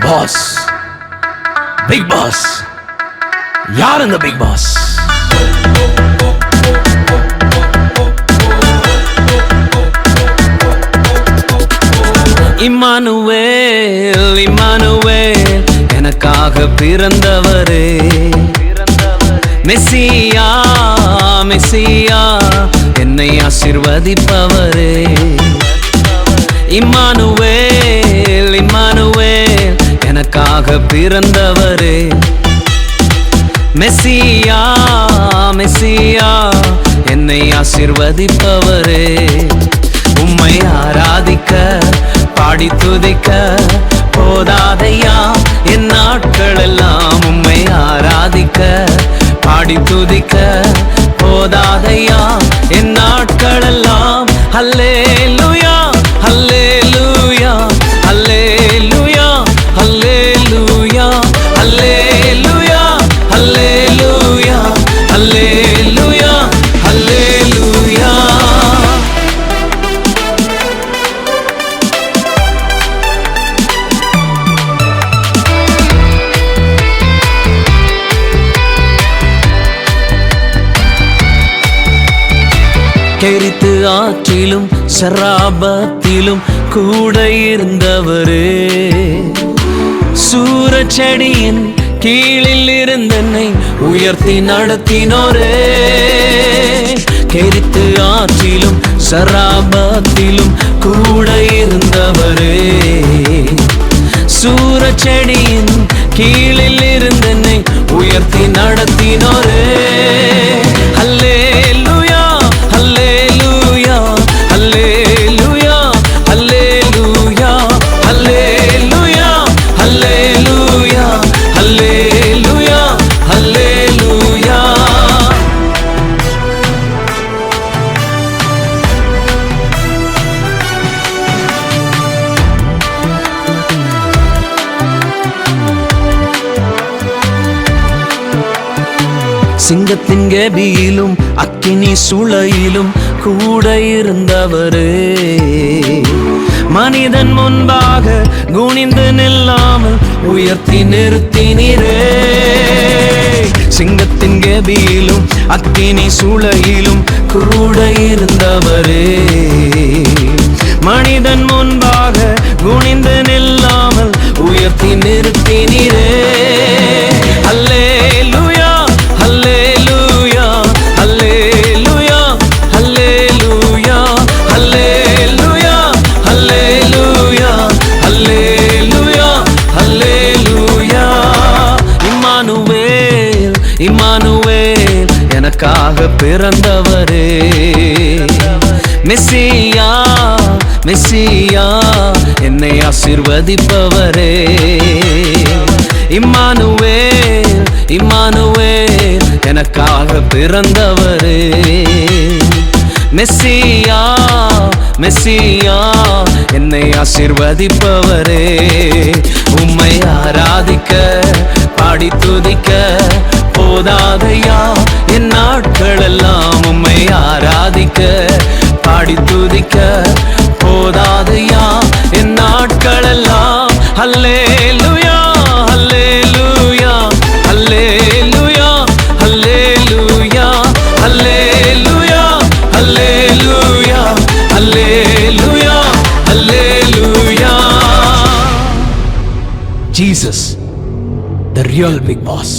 Pass, big pass. யார் இந்த big pass? Emmanuel, Emmanuel, எனக்காக பிறந்தவரே. மெசியா, மெசியா, என்னை ஆசீர்வதிப்பவரே. இம்மானுவேல், இம்மானுவேல், எனக்காக பிறந்தவரே. மெசியா, மெசியா, என்னை ஆசீர்வதிப்பவரே. உம்மை ஆராதிக்க பாடி துதிக்க போதாதையா என் நாட்கள் எல்லாம். உம்மை ஆராதிக்க பாடி துதிக்க போதாதையா என் நாட்கள் எல்லாம். அல்லேலூயா, அல்லேலூயா, அல்லேலூயா, அல்லேலூயா, அல்லேலூயா, அல்லேலூயா, அல்லேலூயா, அல்லேலூயா. கெரித்து ஆற்றிலும் சராபத்திலும் கூட இருந்தவரே. சூரச்செடியின் கீழில் இருந்தென்னை உயர்த்தி நடத்தினோரே. கெரித்து ஆற்றிலும் சராபத்திலும் கூட இருந்தவரே. சூரச்செடியின் கீழில் இருந்தென்னை உயர்த்தி நடத்தினோரே. அல்லேலூயா, அல்லேலூயா, அல்லேலூயா, அல்லேலூயா, அல்லேலூயா, அல்லேலூயா, அல்லேலூயா, அல்லேலூயா. சிங்கத்தின் கெபியிலும் அக்கினி சுளையிலும் கூட இருந்தவரே. மனிதன் முன்பாக குனிந்து நில்லாமல் உயர்த்தி நிறுத்தினீரே. சிங்கத்தின் கெபியிலும் அக்கினி சுளையிலும் கூட இருந்தவரே. மனிதன் முன்பாக குனிந்து நில்லாமல் உயர்த்தி நிறுத்தினீரே. அல்லேலூயா, அல்லேலூயா, அல்லேலூயா, அல்லேலூயா, அல்லேலூயா, அல்லேலூயா, அல்லேலூயா, அல்லேலூயா. இம்மானுவேல், இம்மானுவேல், எனக்காக பிறந்தவரே. மெசியா, மெசியா, என்னை ஆசீர்வதிப்பவரே. இம்மானுவேல், இம்மானுவேல், எனக்காக பிறந்தவரே. மெசியா, மெசியா, என்னை ஆசீர்வதிப்பவரே. உம்மை ஆராதிக்க பாடி துதிக்க போதாதையா என் நாட்கள் எல்லாம். உம்மை ஆராதிக்க பாடி துதிக்க போதாதையா என் நாட்கள் எல்லாம். அல்லேலூயா, அல்லேலூயா, அல்லேலூயா, அல்லேலூயா, அல்லேலூயா, அல்லேலூயா, அல்லேலூயா, அல்லேலூயா. Jesus, the real big boss.